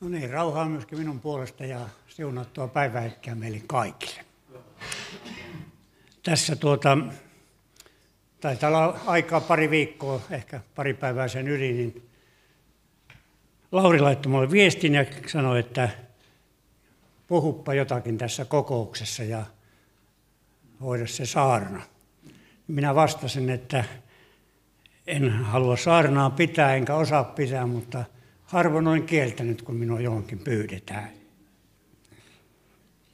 No niin, rauhaa myöskin minun puolesta ja siunattua päivähetkeä meille kaikille. Tässä taitaa olla aikaa pari viikkoa, ehkä pari päivää sen yli, niin Lauri laittoi minulle viestin ja sanoi, että puhuppa jotakin tässä kokouksessa ja hoida se saarna. Minä vastasin, että en halua saarnaa pitää enkä osaa pitää, mutta harvoin olen kieltänyt, kun minua johonkin pyydetään.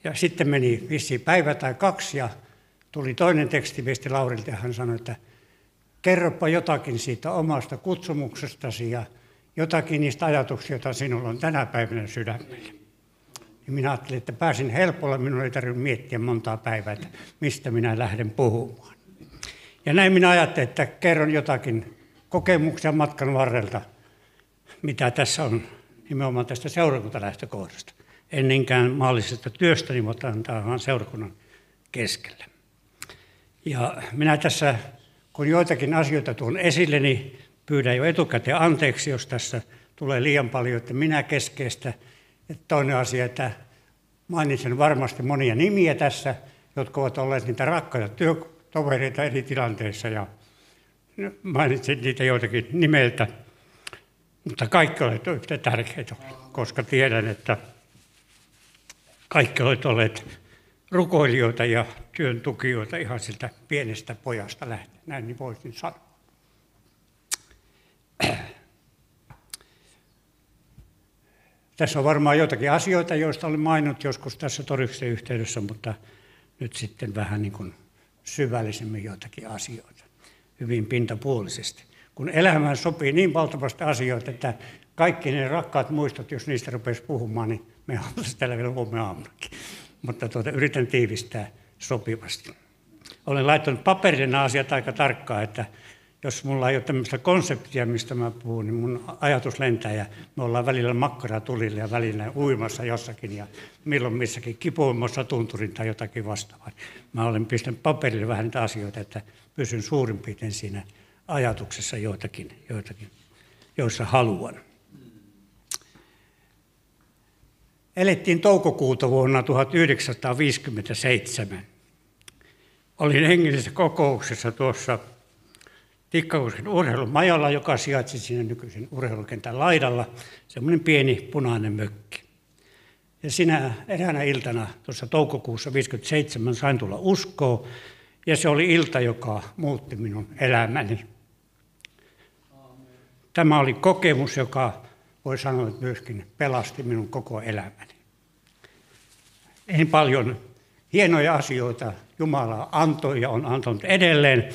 Ja sitten meni vissiin päivä tai kaksi ja tuli toinen tekstiviesti Laurilta ja hän sanoi, että kerropa jotakin siitä omasta kutsumuksestasi ja jotakin niistä ajatuksista, joita sinulla on tänä päivänä sydämellä. Ja minä ajattelin, että pääsin helpolla, minun ei tarvitse miettiä montaa päivää, että mistä minä lähden puhumaan. Ja näin minä ajattelin, että kerron jotakin kokemuksia matkan varrelta, mitä tässä on nimenomaan tästä seurakuntalähtökohdasta. En niinkään maallisesta työstäni, mutta tämä on seurakunnan keskellä. Ja minä tässä, kun joitakin asioita tuon esille, niin pyydän jo etukäteen anteeksi, jos tässä tulee liian paljon, että minä keskeistä. Ja toinen asia, että mainitsen varmasti monia nimiä tässä, jotka ovat olleet niitä rakkaita työtovereita eri tilanteissa ja mainitsin niitä joitakin nimeltä. Mutta kaikki olet yhtä tärkeitä, koska tiedän, että kaikki olet olleet rukoilijoita ja työn tukijoita ihan siltä pienestä pojasta lähtien. Näin niin voisin sanoa. Tässä on varmaan joitakin asioita, joista olen maininnut joskus tässä todistuksen yhteydessä, mutta nyt sitten vähän niin kuin syvällisemmin joitakin asioita, hyvin pintapuolisesti. Kun elämään sopii niin valtavasti asioita, että kaikki ne rakkaat muistot, jos niistä rupesi puhumaan, niin me oltaisiin täällä vielä huomenna aamunakin. Mutta yritän tiivistää sopivasti. Olen laittanut paperille nämä asiat aika tarkkaan, että jos mulla ei ole tämmöistä konseptia, mistä mä puhun, niin mun ajatus lentää ja me ollaan välillä makkaratulilla ja välillä uimassa jossakin ja milloin missäkin kipuimassa tunturin tai jotakin vastaavaa. Mä olen pistänyt paperille vähän niitä asioita, että pysyn suurin piirtein siinä ajatuksessa joitakin, joissa haluan. Elettiin toukokuuta vuonna 1957. Olin hengellisessä kokouksessa tuossa Tikkakosken urheilumajalla, joka sijaitsi siinä nykyisen urheilukentän laidalla, semmoinen pieni punainen mökki. Ja sinä eräänä iltana tuossa toukokuussa 1957 sain tulla uskoon, ja se oli ilta, joka muutti minun elämäni. Tämä oli kokemus, joka voi sanoa, että myöskin pelasti minun koko elämäni. Niin paljon hienoja asioita Jumala antoi ja on antanut edelleen,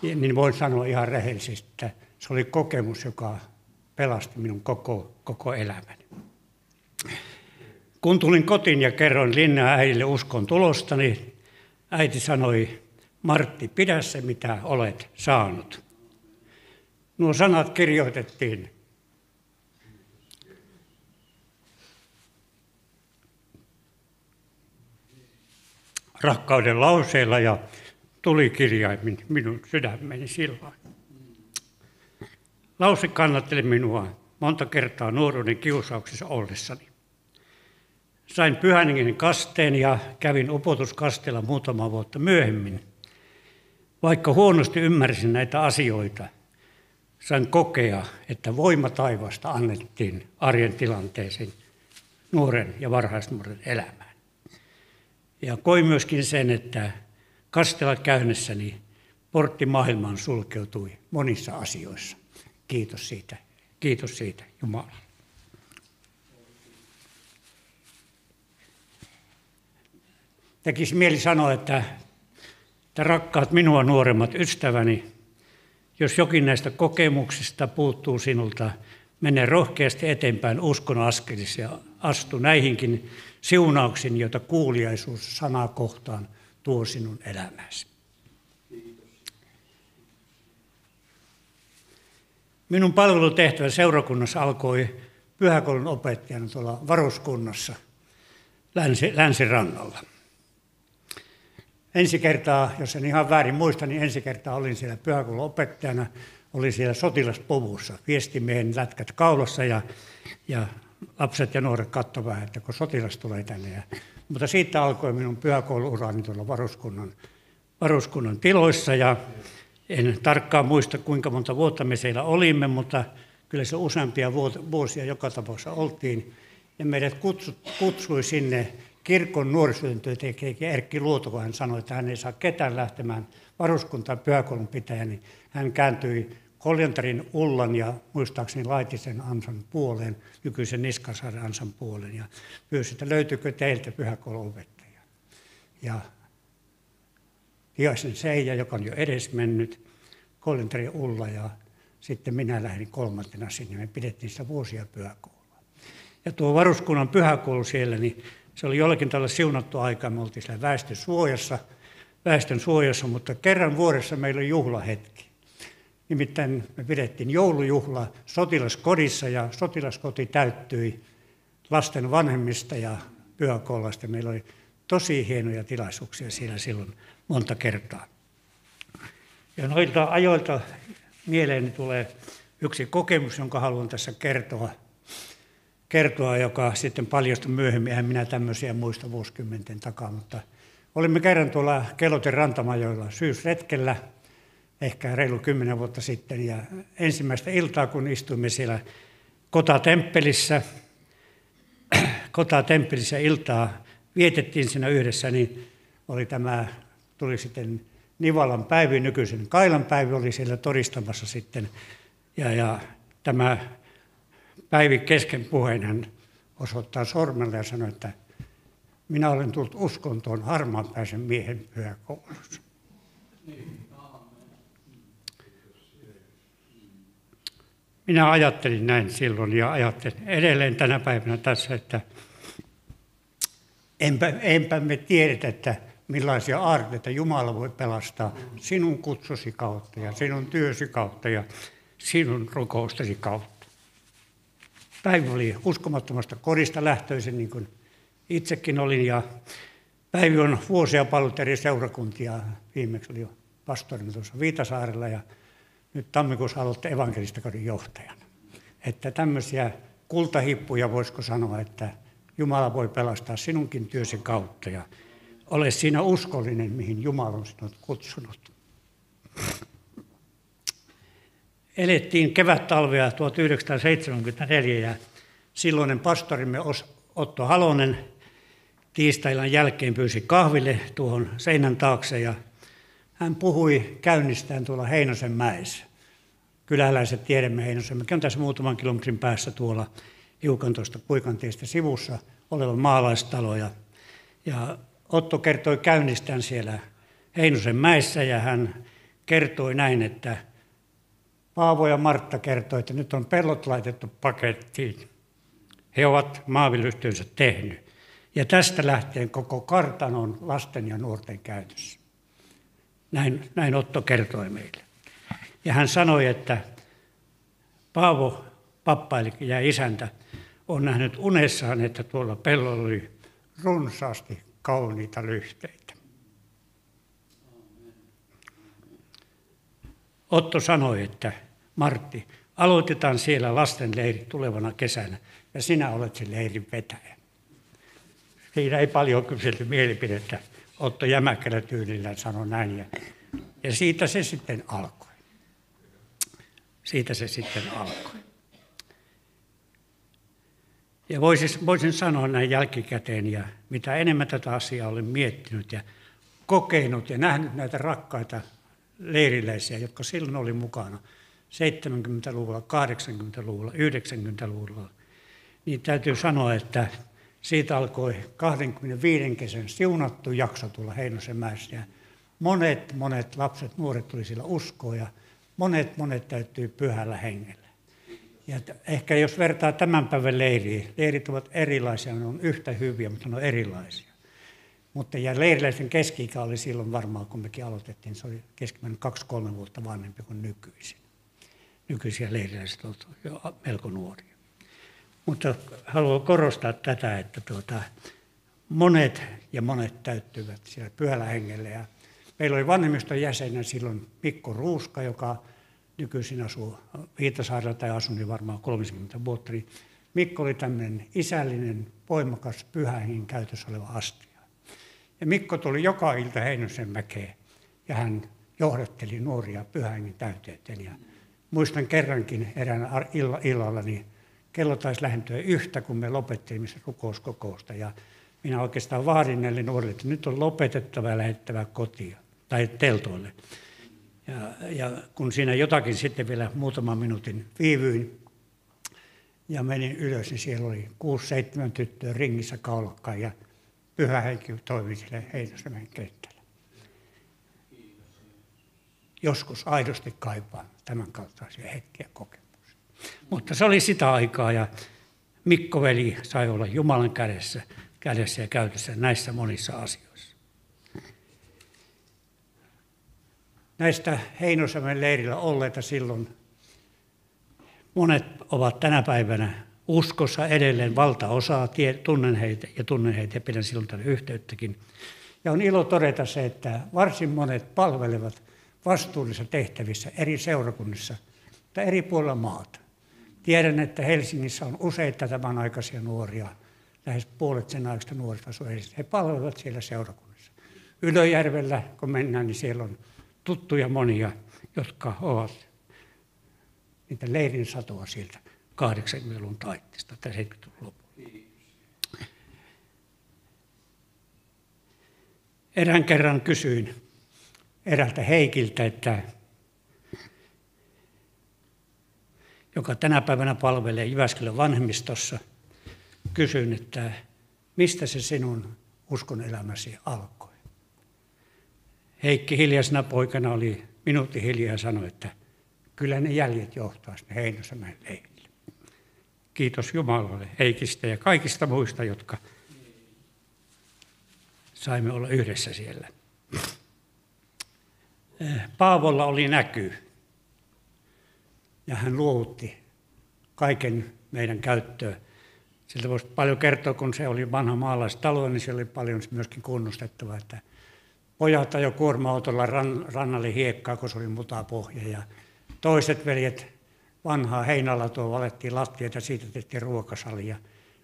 niin voin sanoa ihan rehellisesti, että se oli kokemus, joka pelasti minun koko elämäni. Kun tulin kotiin ja kerroin Linnea äidille uskon tulosta, niin äiti sanoi, Martti, pidä se mitä olet saanut. Nuo sanat kirjoitettiin rakkauden lauseilla ja tuli kirjaimin minun sydämeni silloin. Lause kannatteli minua monta kertaa nuoruuden kiusauksessa ollessani. Sain Pyhän Hengen kasteen ja kävin upotuskasteella muutama vuotta myöhemmin. Vaikka huonosti ymmärsin näitä asioita, sain kokea, että voima taivaasta annettiin arjen tilanteeseen nuoren ja varhaisnuoren elämään. Ja koin myöskin sen, että kasteella käynnessäni portti maailmaan sulkeutui monissa asioissa. Kiitos siitä Jumala. Tekisi mieli sanoa, että rakkaat minua nuoremmat ystäväni, jos jokin näistä kokemuksista puuttuu sinulta, mene rohkeasti eteenpäin uskon askelissa ja astu näihinkin siunauksiin, joita kuuliaisuus sanaa kohtaan tuo sinun elämääsi. Minun palvelutehtävä seurakunnassa alkoi pyhäkoulun opettajana tuolla varuskunnassa Länsirannalla. Ensi kertaa, jos en ihan väärin muista, niin ensi kertaa olin siellä pyhäkoulun opettajana, olin siellä sotilaspuvussa, viestimiehen lätkät kaulassa ja lapset ja nuoret katsoivat, että kun sotilas tulee tänne. Mutta siitä alkoi minun pyhäkouluurani tuolla varuskunnan tiloissa. Ja en tarkkaan muista, kuinka monta vuotta me siellä olimme, mutta kyllä se useampia vuosia joka tapauksessa oltiin. Ja meidät kutsui sinne kirkon nuorisotyöntekijä Erkki Luoto, kun hän sanoi, että hän ei saa ketään lähtemään varuskuntaan pyhäkoulun pitäjä, niin hän kääntyi Koljantarin Ullan ja muistaakseni Laitisen Ansan puoleen, nykyisen Niskasaaren Ansan puoleen, ja pyysi, että löytyykö teiltä pyhäkouluopettaja. Ja Tiaisen Seija, joka on jo edesmennyt, Koljantarin Ulla, ja sitten minä lähdin kolmantena sinne. Me pidettiin sitä vuosia pyhäkoulua. Ja tuo varuskunnan pyhäkoulu siellä, niin se oli jollakin tällä siunattu aikaa. Me oltiin siellä väestön suojassa, mutta kerran vuodessa meillä oli juhlahetki. Nimittäin me pidettiin joulujuhla sotilaskodissa ja sotilaskoti täyttyi lasten vanhemmista ja pyhäkoululaista. Meillä oli tosi hienoja tilaisuuksia siellä silloin monta kertaa. Ja noilta ajoilta mieleeni tulee yksi kokemus, jonka haluan tässä kertoa, joka sitten paljastui myöhemmin. Eihän minä tämmöisiä muista vuosikymmenten takaa, mutta olimme kerran tuolla Keloten rantamajoilla syysretkellä, ehkä reilu 10 vuotta sitten, ja ensimmäistä iltaa, kun istuimme siellä Kotatemppelissä iltaa vietettiin siinä yhdessä, niin tuli sitten Nivalan Päivi, nykyisen Kailan Päivi, oli siellä todistamassa sitten, ja tämä Päivi kesken puheen hän osoittaa sormella ja sanoi, että minä olen tullut uskontoon harmaanpäisen miehen pyhäkoulussa. Minä ajattelin näin silloin ja ajattelen edelleen tänä päivänä tässä, että enpä me tiedetä, että millaisia aarteita Jumala voi pelastaa sinun kutsusi kautta ja sinun työsi kautta ja sinun rukoustesi kautta. Päivi oli uskomattomasta kodista lähtöisin, niin kuin itsekin olin, ja Päivi on vuosia palvellut eri seurakuntia. Viimeksi oli jo pastorina tuossa Viitasaarella ja nyt tammikuussa aloitti evankelistikadin johtajana. Että tämmöisiä kultahippuja voisiko sanoa, että Jumala voi pelastaa sinunkin työsi kautta ja ole siinä uskollinen, mihin Jumala on sinut kutsunut. Elettiin kevät-talvea 1974 ja silloinen pastorimme Otto Halonen tiistailan jälkeen pyysi kahville tuohon seinän taakse ja hän puhui käynnistään tuolla Heinosenmäessä. Kyläläiset tiedämme Heinosenmäki on tässä muutaman kilometrin päässä tuolla hiukan tuosta Puikantiestä sivussa oleva maalaistalo. Ja Otto kertoi käynnistään siellä Heinosenmäessä ja hän kertoi näin, että Paavo ja Martta kertoi, että nyt on pellot laitettu pakettiin. He ovat maanviljelystyönsä tehnyt. Ja tästä lähtien koko kartano on lasten ja nuorten käytössä. Näin Otto kertoi meille. Ja hän sanoi, että Paavo, pappa eli isäntä, on nähnyt unessaan, että tuolla pellolla oli runsaasti kauniita lyhteitä. Otto sanoi, että Martti, aloitetaan siellä lastenleiri tulevana kesänä ja sinä olet se leirin vetäjä. Siinä ei paljon kyselty mielipidettä. Otto jämäkkällä tyylillä sanoi näin ja siitä se sitten alkoi. Ja voisin sanoa näin jälkikäteen ja mitä enemmän tätä asiaa olen miettinyt ja kokenut ja nähnyt näitä rakkaita leiriläisiä, jotka silloin oli mukana 70-luvulla, 80-luvulla, 90-luvulla, niin täytyy sanoa, että siitä alkoi 25 kesän siunattu jakso tuolla Heinosenmäessä. Ja monet lapset, nuoret tuli sillä uskoon ja monet täyttyy pyhällä hengellä. Ja ehkä jos vertaa tämän päivän leiriin, leirit ovat erilaisia, ne on yhtä hyviä, mutta ne on erilaisia. Mutta ja leiriläisten keski-ikä oli silloin varmaan, kun mekin aloitettiin, se oli keskimäärin 2-3 vuotta vanhempi kuin nykyisin. Nykyisiä leiriläiset ovat jo melko nuoria. Mutta haluan korostaa tätä, että monet täyttyivät siellä pyhällä hengellä. Ja meillä oli vanhemmiston jäsenä silloin Mikko Ruuska, joka nykyisin asuu Viitasaarella tai asui niin varmaan 30 vuotta. Niin Mikko oli tämmöinen isällinen, voimakas, pyhän hengen käytössä oleva astia. Ja Mikko tuli joka ilta Heinosenmäkeen ja hän johdatteli nuoria pyhän hengen täyteyteen. Ja muistan kerrankin eräänä illalla, niin kello taisi lähentyä yhtä, kun me lopettelimme rukouskokousta. Ja minä oikeastaan vaadin näille nuorille, että nyt on lopetettava ja lähettävä kotiin tai teltoille. Ja kun siinä jotakin sitten vielä muutaman minuutin viivyin ja menin ylös, niin siellä oli 6-7 tyttöä ringissä kaulakkain ja pyhä henki toimi siellä Heinosenmäen kentällä. Joskus aidosti kaipaan tämän kaltaisia hetkiä kokemuksia. Mutta se oli sitä aikaa ja Mikko-veli sai olla Jumalan kädessä ja käytössä näissä monissa asioissa. Näistä Heinosenmäen leirillä olleita silloin monet ovat tänä päivänä uskossa edelleen valtaosaa, tunnen heitä ja pidän silloin tällä yhteyttäkin. Ja on ilo todeta se, että varsin monet palvelevat vastuullisissa tehtävissä eri seurakunnissa tai eri puolilla maata. Tiedän, että Helsingissä on useita tämän aikaisia nuoria, lähes puolet sen aikaista nuorista asuu Helsingissä. He palvelevat siellä seurakunnissa. Ylöjärvellä, kun mennään, niin siellä on tuttuja monia, jotka ovat niitä leirin satoa sieltä 80-luvun taitteesta tai 70-luvun lopulla. Erään kerran kysyin eräältä Heikiltä, joka tänä päivänä palvelee Jyväskylän vanhemmistossa, kysyin, että mistä se sinun uskon elämäsi alkoi. Heikki hiljaisena poikana oli minuutti hiljaa ja sanoi, että kyllä ne jäljet johtaa sinne Heinosenmäen leirille. Kiitos Jumalalle Heikistä ja kaikista muista, jotka saimme olla yhdessä siellä. Paavolla oli näky ja hän luovutti kaiken meidän käyttöön. Siltä voisi paljon kertoa, kun se oli vanha maalaistalo, niin siellä oli paljon myöskin kunnostettava, että pojat ajoi kuorma-autolla rannalle hiekkaa, kun se oli mutapohja. Ja toiset veljet vanhaa heinälatoa valettiin lattiat ja siitä tehtiin ruokasali. Ja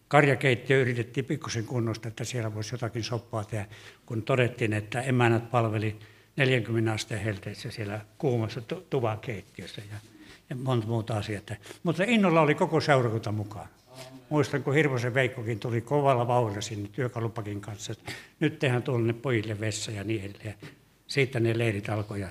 karjakeittiö yritettiin pikkusen kunnostaa, että siellä voisi jotakin soppaa tehdä, kun todettiin, että emännät palveli 40 asteen helteessä siellä kuumassa tuvakeittiössä ja monta muuta asiaa. Mutta innolla oli koko seurakunta mukaan. Muistan, kun Hirvosen Veikkokin tuli kovalla vauhdilla sinne työkalupakin kanssa. Nyt tehdään tuolle pojille vessa ja niin edelleen. Siitä ne leirit alkoi.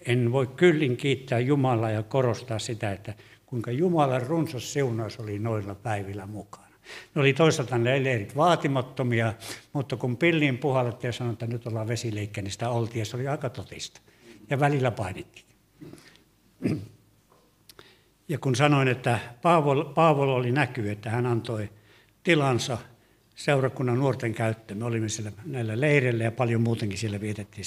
En voi kyllin kiittää Jumalaa ja korostaa sitä, että kuinka Jumalan runsas siunaus oli noilla päivillä mukana. Ne oli toisaalta ne leirit vaatimattomia, mutta kun pilliin puhallettiin ja sanoi, että nyt ollaan vesileikkiä, niin sitä oltiin ja se oli aika totista. Ja välillä painittiin. Ja kun sanoin, että Paavolo oli näky, että hän antoi tilansa seurakunnan nuorten käyttöön. Me olimme siellä näillä leireillä ja paljon muutenkin siellä vietettiin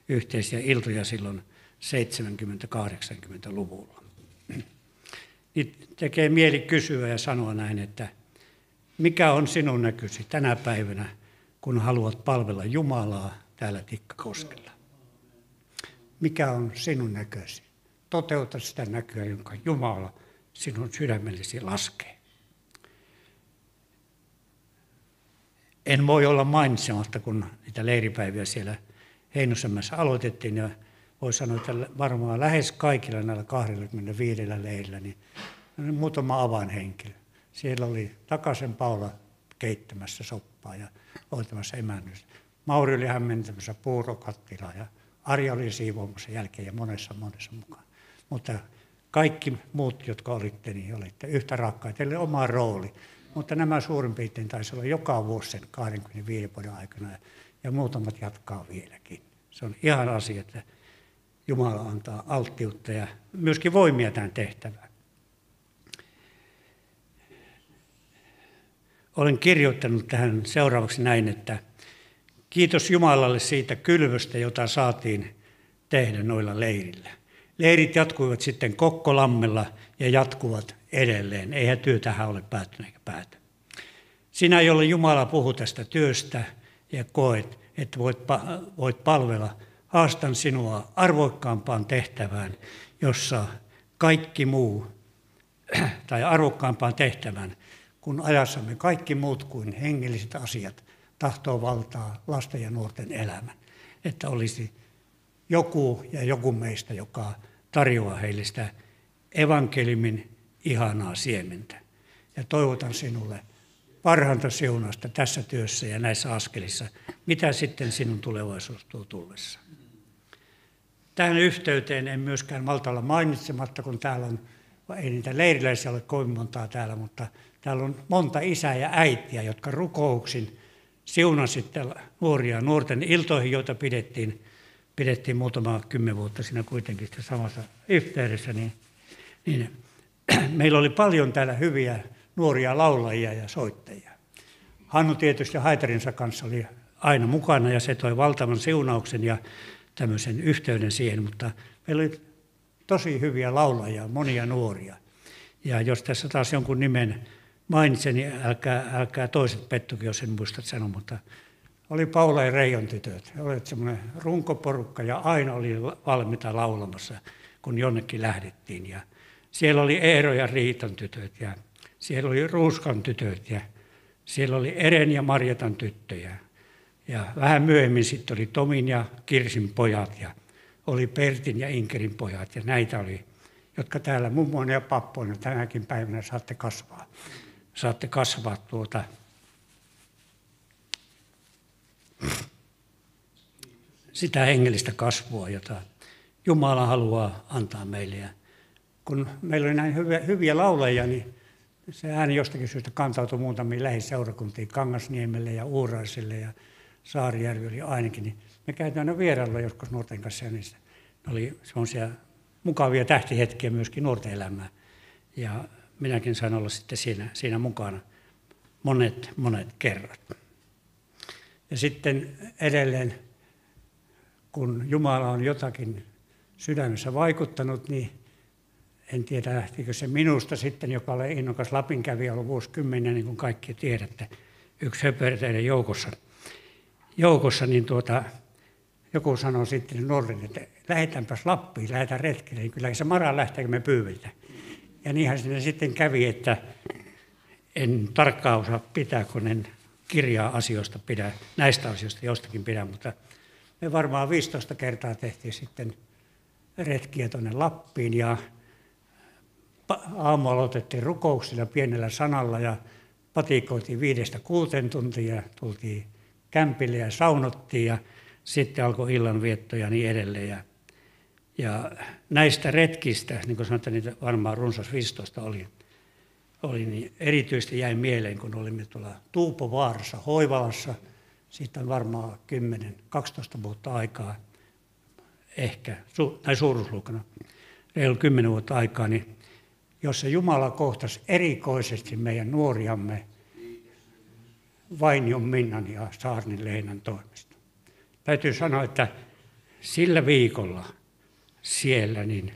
yhteisiä iltoja silloin 70-80-luvulla. Niin tekee mieli kysyä ja sanoa näin, että mikä on sinun näkysi tänä päivänä, kun haluat palvella Jumalaa täällä Tikkakoskella? Mikä on sinun näkösi? Toteuta sitä näkyä, jonka Jumala sinun sydämellesi laskee. En voi olla mainitsematta, kun niitä leiripäiviä siellä Heinosenmäessä aloitettiin, ja voi sanoa, että varmaan lähes kaikilla näillä 25 leirillä, niin muutama avainhenkilö. Siellä oli Takasen Paula keittämässä soppaa ja hoitamassa emännystä. Mauri oli hämmentämässä puurokattilaa ja Arja oli siivoamassa jälkeen ja monessa mukaan. Mutta kaikki muut, jotka olitte, niin olitte yhtä rakkaita, teille oma rooli. Mutta nämä suurin piirtein taisi olla joka vuosi sen 25 vuoden aikana ja muutamat jatkaa vieläkin. Se on ihan asia, että Jumala antaa alttiutta ja myöskin voimia tämän tehtävään. Olen kirjoittanut tähän seuraavaksi näin, että kiitos Jumalalle siitä kylvöstä, jota saatiin tehdä noilla leirillä. Leirit jatkuivat sitten Kokkolammella ja jatkuvat edelleen. Eihän työ tähän ole päättynyt eikä pääty. Sinä, jolle Jumala puhuu tästä työstä ja koet, että voit palvella, haastan sinua arvoikkaampaan tehtävään, jossa kaikki muu tai arvokkaampaan tehtävään, kun ajassamme kaikki muut kuin hengelliset asiat tahtoo valtaa lasten ja nuorten elämän. Että olisi joku meistä, joka tarjoaa heille sitä evankeliumin ihanaa siementä. Ja toivotan sinulle parhainta siunausta tässä työssä ja näissä askelissa, mitä sitten sinun tulevaisuus tuo tullessa. Tähän yhteyteen en myöskään malta olla mainitsematta, kun täällä on, ei niitä leiriläisiä ole kovin montaa täällä, mutta täällä on monta isää ja äitiä, jotka rukouksin siunasivat nuoria nuorten iltoihin, joita pidettiin muutama 10 vuotta siinä kuitenkin samassa yhteydessä. Niin meillä oli paljon täällä hyviä nuoria laulajia ja soittajia. Hannu tietysti haitarinsa kanssa oli aina mukana ja se toi valtavan siunauksen ja tämmöisen yhteyden siihen, mutta meillä oli tosi hyviä laulajia, monia nuoria. Ja jos tässä taas jonkun nimen mainitsen, niin älkää toiset pettukin, jos en muista sanoa, mutta oli Paula ja Reijon tytöt. He olivat semmoinen runkoporukka ja aina oli valmiita laulamassa, kun jonnekin lähdettiin. Ja siellä oli Eero ja Riitan tytöt ja siellä oli Ruuskan tytöt ja siellä oli Eren ja Marjatan tyttöjä. Ja vähän myöhemmin sitten oli Tomin ja Kirsin pojat ja oli Pertin ja Inkerin pojat ja näitä oli, jotka täällä mummoina ja pappoina tänäkin päivänä saatte kasvaa. Saatte kasvaa sitä hengellistä kasvua, jota Jumala haluaa antaa meille. Ja kun meillä oli näin hyviä laulajia, niin se ääni jostakin syystä kantautui muutamiin lähiseurakuntiin, Kangasniemelle ja Uuraiselle ja Saarijärvi oli ainakin. Niin me käytiin aina vierailla joskus nuorten kanssa ja niissä oli semmoisia mukavia tähtihetkiä myöskin nuorten elämään. Ja minäkin sain olla sitten siinä mukana monet kerrat. Ja sitten edelleen, kun Jumala on jotakin sydämessä vaikuttanut, niin en tiedä lähtikö se minusta sitten, joka olen innokas Lapinkävijä ollut vuosikymmeniä, niin kuin kaikki tiedätte, yksi höperteiden joukossa niin joku sanoi sitten nuorille, että lähdetäänpäs Lappiin, lähdetään retkelle, niin kyllä se Mara lähtee, kun me pyydetään. Ja niinhän sinne sitten kävi, että en tarkkaan osaa pitää, kun en kirjaa asioista pidä, näistä asioista jostakin pidä, mutta me varmaan 15 kertaa tehtiin sitten retkiä tuonne Lappiin ja aamu aloitettiin rukouksilla pienellä sanalla ja patikoitiin 5-6 tuntia ja tultiin kämpille ja saunottiin ja sitten alkoi illanvietto ja niin edelleen. Ja näistä retkistä, niin kuin sanotaan, niitä varmaan runsas 15 oli, niin erityisesti jäi mieleen, kun olimme tuolla Tuupovaarassa, Hoivalassa, siitä on varmaan 10-12 vuotta aikaa, ehkä, tai suuruusluokana, reilu 10 vuotta aikaa, niin jossa Jumala kohtasi erikoisesti meidän nuoriamme Vainion Minnan ja Saarnin Leenan toimesta. Täytyy sanoa, että sillä viikolla siellä niin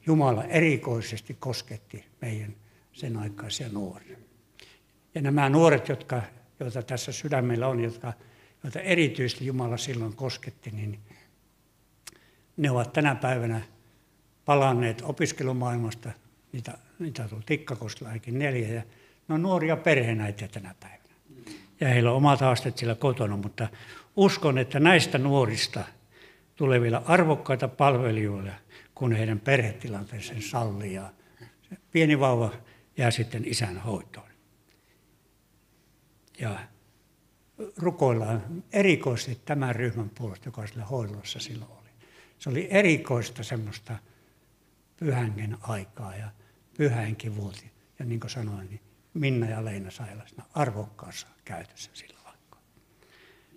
Jumala erikoisesti kosketti meidän sen aikaisia nuoria. Ja nämä nuoret, joita tässä sydämellä on, joita erityisesti Jumala silloin kosketti, niin ne ovat tänä päivänä palanneet opiskelumaailmasta. Niitä on tullut Tikkakoskella ainakin 4 ja ne on nuoria perheenäitiä tänä päivänä. Ja heillä on omat haasteet siellä kotona, mutta uskon, että näistä nuorista tulee vielä arvokkaita palvelijoita, kun heidän perhetilanteensa sen sallii ja pieni vauva jää sitten isän hoitoon. Ja rukoillaan erikoisesti tämän ryhmän puolesta, joka sillä hoidossa silloin oli. Se oli erikoista semmoista pyhängen aikaa ja pyhänkin vuoti. Ja niin kuin sanoin, niin Minna ja Leina sai olla siinä arvokkaassa käytössä sillä aikaa.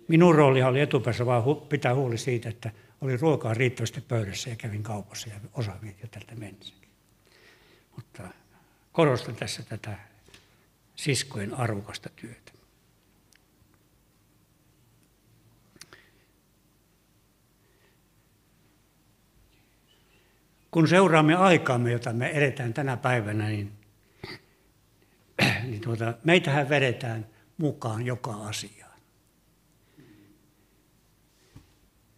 Minun roolia oli etupäässä vaan pitää huoli siitä, että oli ruokaa riittävästi pöydässä ja kävin kaupassa ja osa vietiin jo tältä mennessäkin. Mutta korostan tässä tätä siskojen arvokasta työtä. Kun seuraamme aikaamme, jota me eletään tänä päivänä, niin meitähän vedetään mukaan joka asiaan.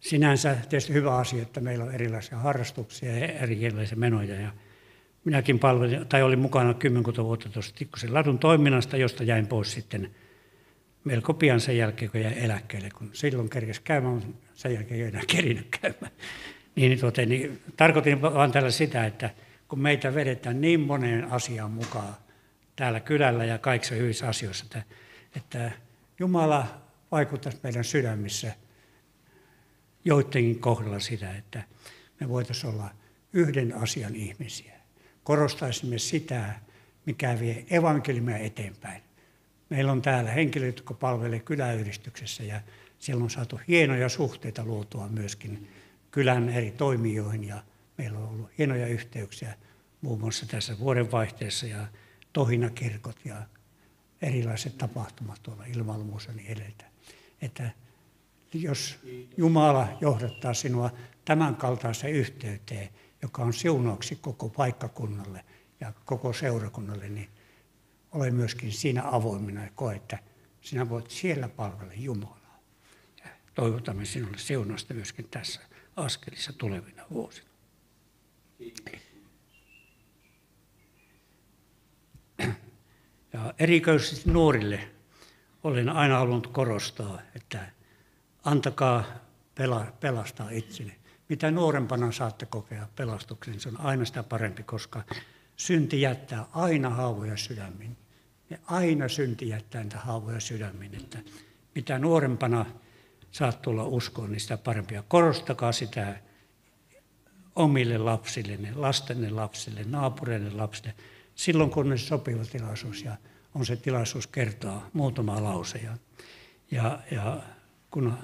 Sinänsä tietysti hyvä asia, että meillä on erilaisia harrastuksia ja erilaisia menoja. Ja minäkin olin mukana 10 vuotta tuossa Tikkosen ladun toiminnasta, josta jäin pois sitten melko pian sen jälkeen, kun jäin eläkkeelle, kun silloin kerkesi käymään, sen jälkeen ei enää kerinyt käymään. Niin tarkoitin vaan tällä sitä, että kun meitä vedetään niin moneen asiaan mukaan täällä kylällä ja kaikissa hyvissä asioissa, että Jumala vaikuttaisi meidän sydämissä joidenkin kohdalla sitä, että me voitaisiin olla yhden asian ihmisiä. Korostaisimme sitä, mikä vie evankeliumia eteenpäin. Meillä on täällä henkilöitä, jotka palvelee kyläyhdistyksessä ja siellä on saatu hienoja suhteita luotua myöskin kylän eri toimijoihin ja meillä on ollut hienoja yhteyksiä muun muassa tässä vuodenvaihteessa ja tohinakirkot ja erilaiset tapahtumat tuolla Ilmailumuussa niin edeltä. Että jos Jumala johdattaa sinua tämän kaltaiseen yhteyteen, joka on siunauksi koko paikkakunnalle ja koko seurakunnalle, niin ole myöskin siinä avoimena ja koe, että sinä voit siellä palvella Jumalaa. Ja toivotamme sinulle siunausta myöskin tässä askelissa tulevina vuosina. Ja erikoisesti nuorille olen aina halunnut korostaa, että antakaa pelastaa itselle. Mitä nuorempana saatte kokea pelastuksen, se on aina sitä parempi, koska synti jättää aina haavoja sydämiin. Ja aina synti jättää niitä haavoja sydämiin. Että mitä nuorempana saat tulla uskoon, niin sitä parempia. Korostakaa sitä omille lapsille, lastenne lapsille, naapureille lapsille. Silloin kun on sopiva tilaisuus ja on se tilaisuus kertoa muutama lause. Ja kun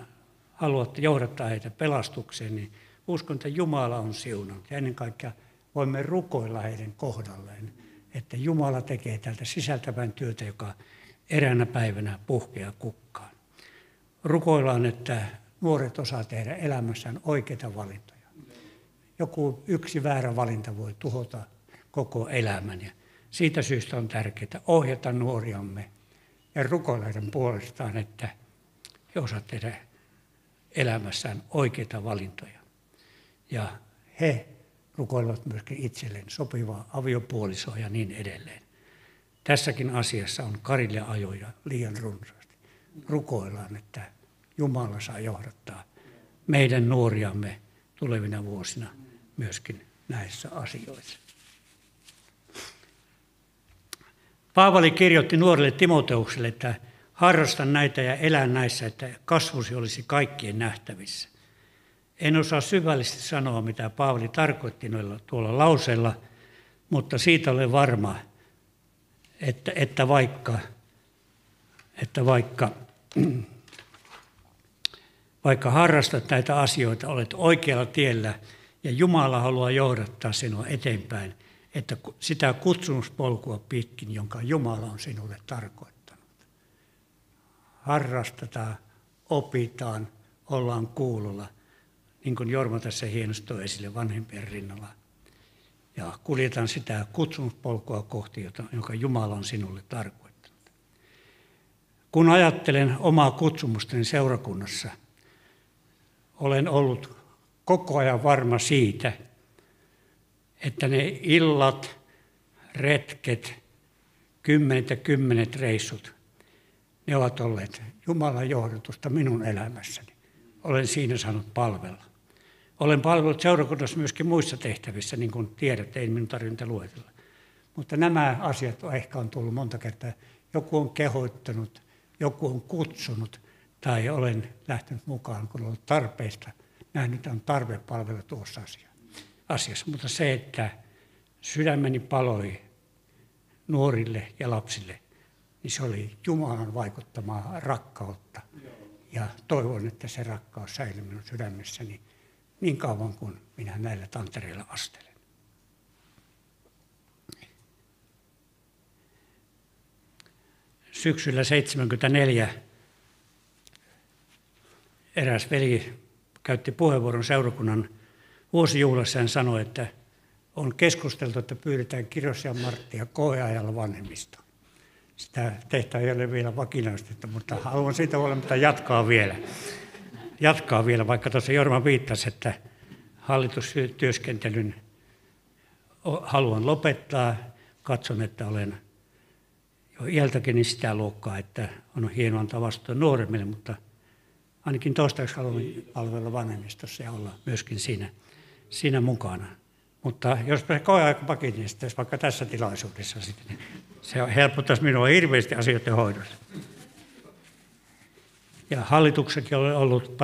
haluatte johdattaa heitä pelastukseen, niin uskon, että Jumala on siunannut. Ja ennen kaikkea voimme rukoilla heidän kohdalleen, että Jumala tekee tältä sisältävän työtä, joka eräänä päivänä puhkeaa kukkaan. Rukoillaan, että nuoret osaa tehdä elämässään oikeita valintoja. Joku yksi väärä valinta voi tuhota koko elämän. Ja siitä syystä on tärkeää ohjata nuoriamme ja rukoilla heidän puolestaan, että he osaavat tehdä elämässään oikeita valintoja. Ja he rukoilevat myöskin itselleen sopivaa aviopuolisoa ja niin edelleen. Tässäkin asiassa on karille ajoja liian runsaasti. Rukoillaan, että Jumala saa johdattaa meidän nuoriamme tulevina vuosina myöskin näissä asioissa. Paavali kirjoitti nuorelle Timoteukselle, että harrasta näitä ja elä näissä, että kasvusi olisi kaikkien nähtävissä. En osaa syvällisesti sanoa, mitä Paavali tarkoitti tuolla lauseella, mutta siitä olen varma, että vaikka harrastat näitä asioita, olet oikealla tiellä ja Jumala haluaa johdattaa sinua eteenpäin, että sitä kutsumuspolkua pitkin, jonka Jumala on sinulle tarkoittanut. Harrastetaan, opitaan, ollaan kuulolla, niin kuin Jorma tässä hienosti toi esille vanhempien rinnalla. Ja kuljetaan sitä kutsumuspolkua kohti, jonka Jumala on sinulle tarkoittanut. Kun ajattelen omaa kutsumustani seurakunnassa, olen ollut koko ajan varma siitä, että ne illat, retket, kymmenet reissut, ne ovat olleet Jumalan johdatusta minun elämässäni. Olen siinä saanut palvella. Olen palvellut seurakunnassa myöskin muissa tehtävissä, niin kuin tiedätte, ei minun tarvitse luetella. Mutta nämä asiat ehkä on tullut monta kertaa. Joku on kehoittanut, joku on kutsunut tai olen lähtenyt mukaan, kun on ollut tarpeista. Nähnyt on tarve palvella tuossa asiassa. Mutta se, että sydämeni paloi nuorille ja lapsille, niin se oli Jumalan vaikuttamaa rakkautta. Ja toivon, että se rakkaus säilyy minun sydämessäni niin kauan kuin minä näillä tantereilla astelen. Syksyllä 1974 eräs veli käytti puheenvuoron seurakunnan vuosijuhlassa ja sanoi, että on keskusteltu, että pyydetään Kiros ja Marttia koeajalla vanhemmistoon. Sitä tehtävää ei ole vielä vakinaistettu, mutta haluan siitä huolimatta jatkaa vielä, vaikka tuossa Jorma viittasi, että hallitustyöskentelyn haluan lopettaa. Katson, että olen jo iältäkin niin sitä luokkaa, että on hienoa antaa vastuuta nuoremmille, mutta ainakin toistaiseksi haluan palvella vanhemmistossa ja olla myöskin siinä mukana. Mutta jos koeaika pakinistaisi vaikka tässä tilaisuudessa, niin se helpottaisi minua hirveästi asioiden hoidossa. Ja hallituksekin olen ollut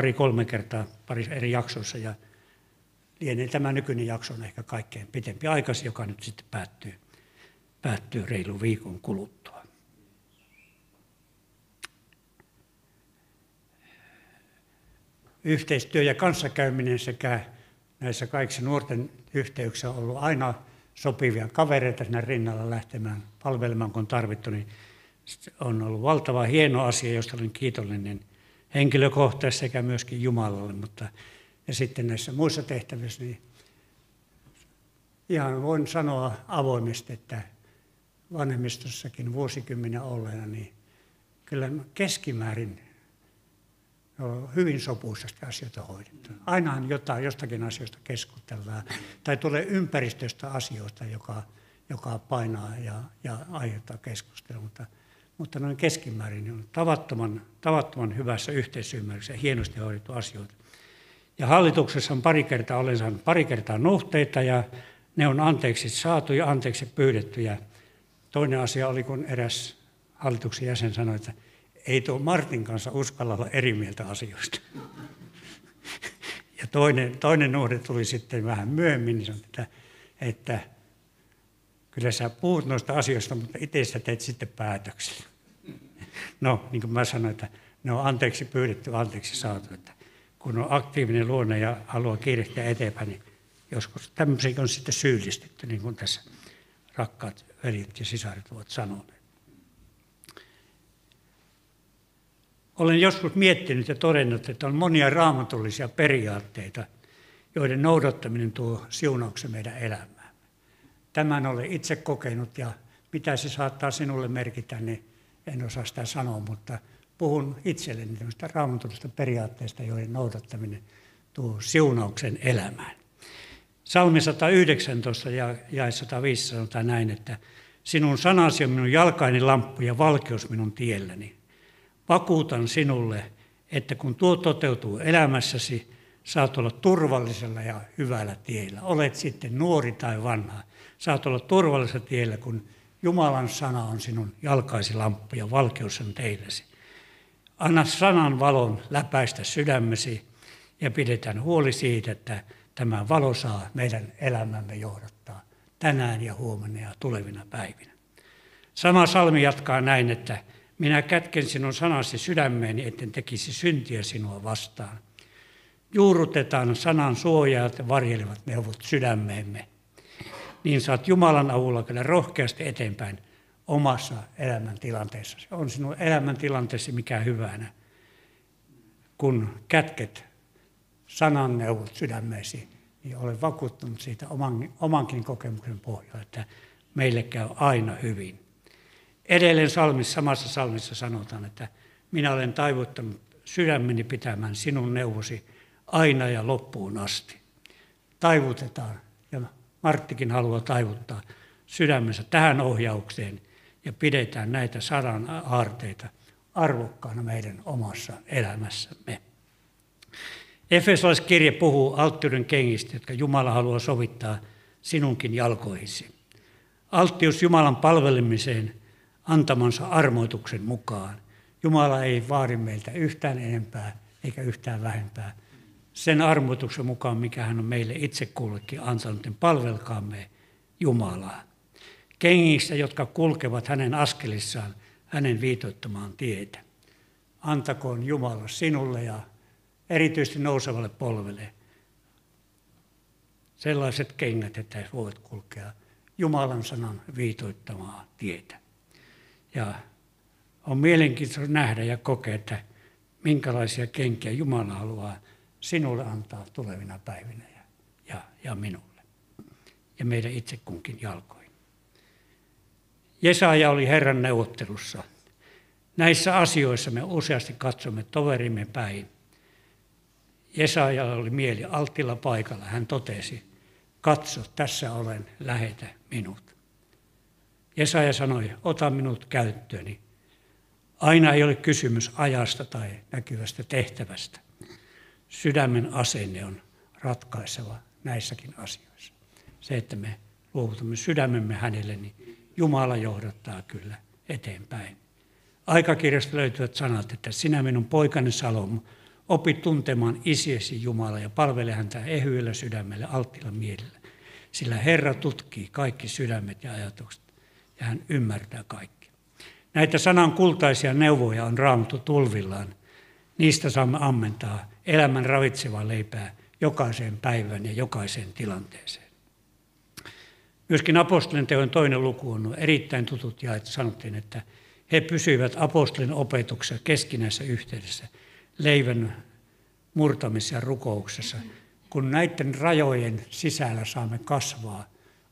2-3 kertaa eri jaksoissa ja lienee tämä nykyinen jakso on ehkä kaikkein pitempi aikaisin, joka nyt sitten päättyy reilun viikon kuluttua. Yhteistyö ja kanssakäyminen sekä näissä kaikissa nuorten yhteyksissä on ollut aina sopivia kavereita sinne rinnalla lähtemään palvelemaan, kun on tarvittu, niin on ollut valtava hieno asia, josta olen kiitollinen henkilökohtaisesti sekä myöskin Jumalalle, ja sitten näissä muissa tehtävissä, niin ihan voin sanoa avoimesti, että vanhemmistossakin vuosikymmenen olleena, niin kyllä keskimäärin on hyvin sopuisasti asioita hoidettu. Ainahan jostakin asioista keskustellaan, tai tulee ympäristöstä asioita, joka painaa ja aiheuttaa keskustelua, mutta noin keskimäärin on tavattoman hyvässä yhteisymmärryksessä hienosti hoidettu asioita. Ja hallituksessa olen saanut pari kertaa nuhteita ja ne on anteeksi saatu ja anteeksi pyydetty. Ja toinen asia oli, kun eräs hallituksen jäsen sanoi, että ei tuo Martin kanssa uskalla olla eri mieltä asioista. Ja toinen nuhde tuli sitten vähän myöhemmin, niin sanoi, että kyllä sä puhut noista asioista, mutta itse sä teet sitten päätöksiä. No, niin kuin mä sanoin, että ne on anteeksi pyydetty, anteeksi saatu. Että kun on aktiivinen luonne ja haluaa kiirehtiä eteenpäin, niin joskus tämmöisiä on sitten syyllistetty, niin kuin tässä rakkaat veljet ja sisaret ovat sanoneet. Olen joskus miettinyt ja todennut, että on monia raamatullisia periaatteita, joiden noudattaminen tuo siunauksen meidän elämään. Tämän olen itse kokenut ja mitä se saattaa sinulle merkitä, niin en osaa sitä sanoa, mutta puhun itselleni tämmöistä raamatullisista periaatteista, joiden noudattaminen tuo siunauksen elämään. Psalmi 119 ja 105 sanotaan näin, että sinun sanasi on minun jalkaini lamppu ja valkeus minun tielläni. Vakuutan sinulle, että kun tuo toteutuu elämässäsi, saat olla turvallisella ja hyvällä tiellä. Olet sitten nuori tai vanha. Saat olla turvallisella tiellä, kun Jumalan sana on sinun jalkaisi lamppu ja valkeus on teilläsi. Anna sanan valon läpäistä sydämesi ja pidetään huoli siitä, että tämä valo saa meidän elämämme johdattaa tänään ja huomenna ja tulevina päivinä. Sama psalmi jatkaa näin, että minä kätken sinun sanasi sydämeeni, etten tekisi syntiä sinua vastaan. Juurrutetaan sanan suojaat ja varjelevat neuvot sydämeemme. Niin saat Jumalan avulla kyllä rohkeasti eteenpäin omassa elämäntilanteessasi. On sinun elämäntilanteesi mikä hyvänä, kun kätket sanan neuvot sydämeesi, niin olen vakuuttunut siitä omankin kokemuksen pohjalta, että meille käy aina hyvin. Edelleen samassa psalmissa sanotaan, että minä olen taivuttanut sydämeni pitämään sinun neuvosi aina ja loppuun asti. Taivutetaan, ja Marttikin haluaa taivuttaa sydämensä tähän ohjaukseen, ja pidetään näitä sadan aarteita arvokkaana meidän omassa elämässämme. Efesolaiskirje puhuu alttiuden kengistä, jotka Jumala haluaa sovittaa sinunkin jalkoihisi. Alttius Jumalan palvelemiseen antamansa armoituksen mukaan. Jumala ei vaadi meiltä yhtään enempää eikä yhtään vähempää. Sen armoituksen mukaan, mikä hän on meille itse kullekin antanut, niin palvelkaamme Jumalaa. Kengissä, jotka kulkevat hänen askelissaan, hänen viitoittamaan tietä. Antakoon Jumala sinulle ja erityisesti nousevalle polvelle sellaiset kengät, että voit kulkea Jumalan sanan viitoittamaa tietä. Ja on mielenkiintoista nähdä ja kokea, että minkälaisia kenkiä Jumala haluaa sinulle antaa tulevina päivinä ja minulle. Ja meidän itse kunkin jalkoihin. Jesaja oli Herran neuvottelussa. Näissä asioissa me useasti katsomme toverimme päin. Jesajalla oli mieli alttiilla paikalla. Hän totesi, katso, tässä olen, lähetä minut. Jesaja sanoi, ota minut käyttööni. Aina ei ole kysymys ajasta tai näkyvästä tehtävästä. Sydämen asenne on ratkaiseva näissäkin asioissa. Se, että me luovutamme sydämemme hänelle, niin Jumala johdattaa kyllä eteenpäin. Aikakirjasta löytyvät sanat, että sinä minun poikani Salomo, opi tuntemaan isiesi Jumala ja palvele häntä ehyellä sydämellä, alttiilla mielellä. Sillä Herra tutkii kaikki sydämet ja ajatukset ja hän ymmärtää kaikki. Näitä sanan kultaisia neuvoja on Raamattu tulvillaan. Niistä saamme ammentaa elämän ravitsevaa leipää jokaiseen päivään ja jokaiseen tilanteeseen. Myöskin apostolien teon 2. luku on erittäin tutut jaet. Sanottiin, että he pysyivät apostolien opetuksessa keskinäisessä yhteydessä, leivän murtamisessa ja rukouksessa. Kun näiden rajojen sisällä saamme kasvaa,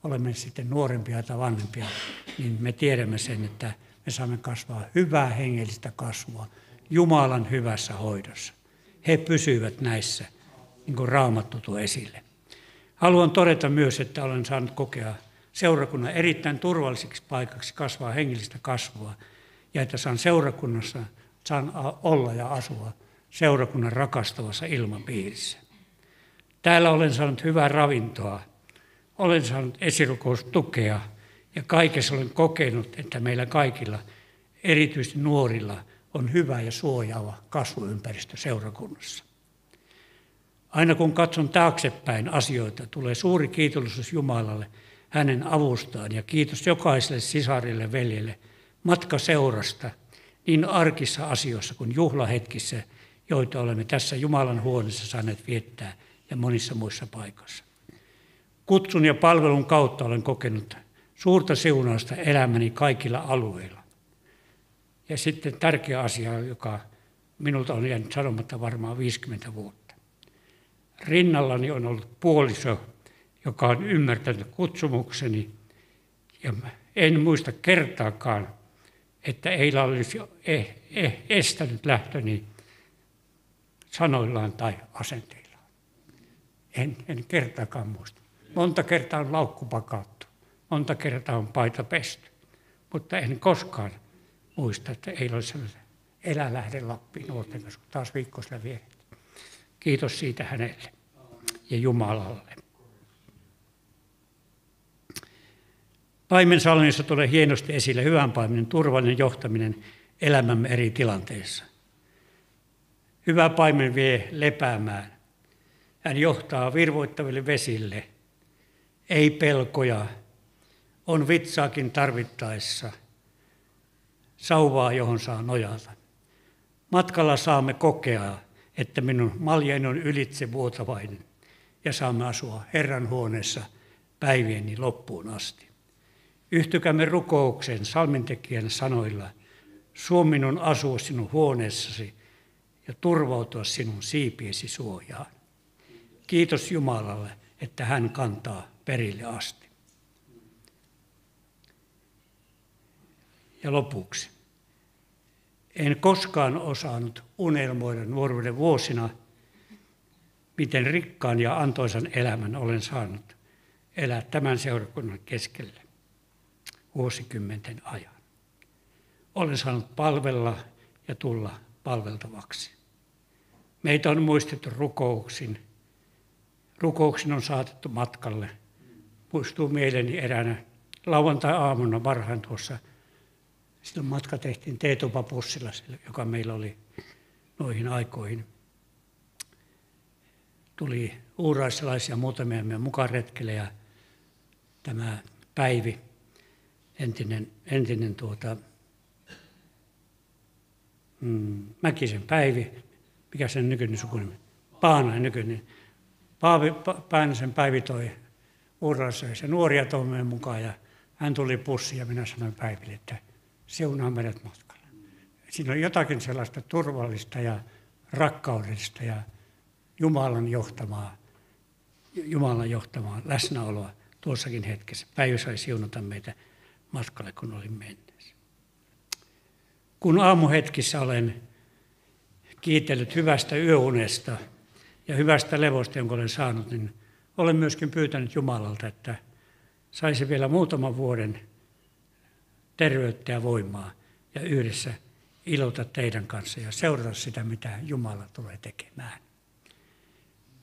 olemme sitten nuorempia tai vanhempia, niin me tiedämme sen, että me saamme kasvaa hyvää hengellistä kasvua Jumalan hyvässä hoidossa. He pysyivät näissä, niin kuin Raamattu tuo esille. Haluan todeta myös, että olen saanut kokea seurakunnan erittäin turvalliseksi paikaksi kasvaa hengellistä kasvua, ja että saan seurakunnassa olla ja asua seurakunnan rakastavassa ilmapiirissä. Täällä olen saanut hyvää ravintoa, olen saanut esirukoustukea ja kaikessa olen kokenut, että meillä kaikilla, erityisesti nuorilla, on hyvä ja suojaava kasvuympäristö seurakunnassa. Aina kun katson taaksepäin asioita, tulee suuri kiitollisuus Jumalalle hänen avustaan ja kiitos jokaiselle sisarille ja veljelle matkaseurasta niin arkissa asioissa kuin juhlahetkissä, joita olemme tässä Jumalan huoneessa saaneet viettää ja monissa muissa paikoissa. Kutsun ja palvelun kautta olen kokenut suurta siunausta elämäni kaikilla alueilla. Ja sitten tärkeä asia, joka minulta on jäänyt sanomatta varmaan 50 vuotta. Rinnallani on ollut puoliso, joka on ymmärtänyt kutsumukseni, ja en muista kertaakaan, että Eila olisi estänyt lähtöni sanoillaan tai asenteillaan. En kertaakaan muista. Monta kertaa on laukku pakattu, monta kertaa on paita pesty, mutta en koskaan muista, että Eila olisi sanonut, elä lähde Lappiin nuorten kanssa, kun taas viikkoisella viehet. Kiitos siitä hänelle ja Jumalalle. Paimensalmissa tulee hienosti esille hyvän paimenen turvallinen johtaminen elämämme eri tilanteissa. Hyvä paimen vie lepäämään. Hän johtaa virvoittaville vesille. Ei pelkoja. On vitsaakin tarvittaessa. Sauvaa, johon saa nojata. Matkalla saamme kokea, että minun maljeni on ylitse vuotavainen ja saamme asua Herran huoneessa päivieni loppuun asti. Yhtykäämme rukoukseen salmintekijän sanoilla, suo minun asua sinun huoneessasi ja turvautua sinun siipiesi suojaan. Kiitos Jumalalle, että hän kantaa perille asti. Ja lopuksi. En koskaan osannut unelmoida nuoruuden vuosina, miten rikkaan ja antoisan elämän olen saanut elää tämän seurakunnan keskellä vuosikymmenten ajan. Olen saanut palvella ja tulla palveltavaksi. Meitä on muistettu rukouksin. Rukouksin on saatettu matkalle. Muistuu mieleeni eräänä lauantai-aamuna varhain tuossa. Silloin matka tehtiin T-tupapussilla, joka meillä oli noihin aikoihin. Tuli uuraissalaisia muutamia meidän mukaan retkelle ja tämä Päivi, entinen Mäkisen Päivi, mikä sen nykyinen sukunimi? Paanainen nykyinen. Paanaisen Päivi toi uuraissalaisia nuoria toimeen mukaan ja hän tuli pussiin ja minä sanoin Päiville, että siunaa meidät matkalle. Siinä on jotakin sellaista turvallista ja rakkaudellista ja Jumalan johtamaa läsnäoloa tuossakin hetkessä. Päivä sai siunata meitä matkalle, kun olin menneessä. Kun aamuhetkissä olen kiitellyt hyvästä yöunesta ja hyvästä levosta, jonka olen saanut, niin olen myöskin pyytänyt Jumalalta, että saisi vielä muutaman vuoden terveyttä ja voimaa ja yhdessä ilota teidän kanssa ja seurata sitä, mitä Jumala tulee tekemään.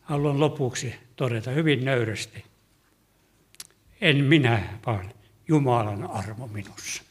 Haluan lopuksi todeta hyvin nöyrästi, en minä, vaan Jumalan armo minussa.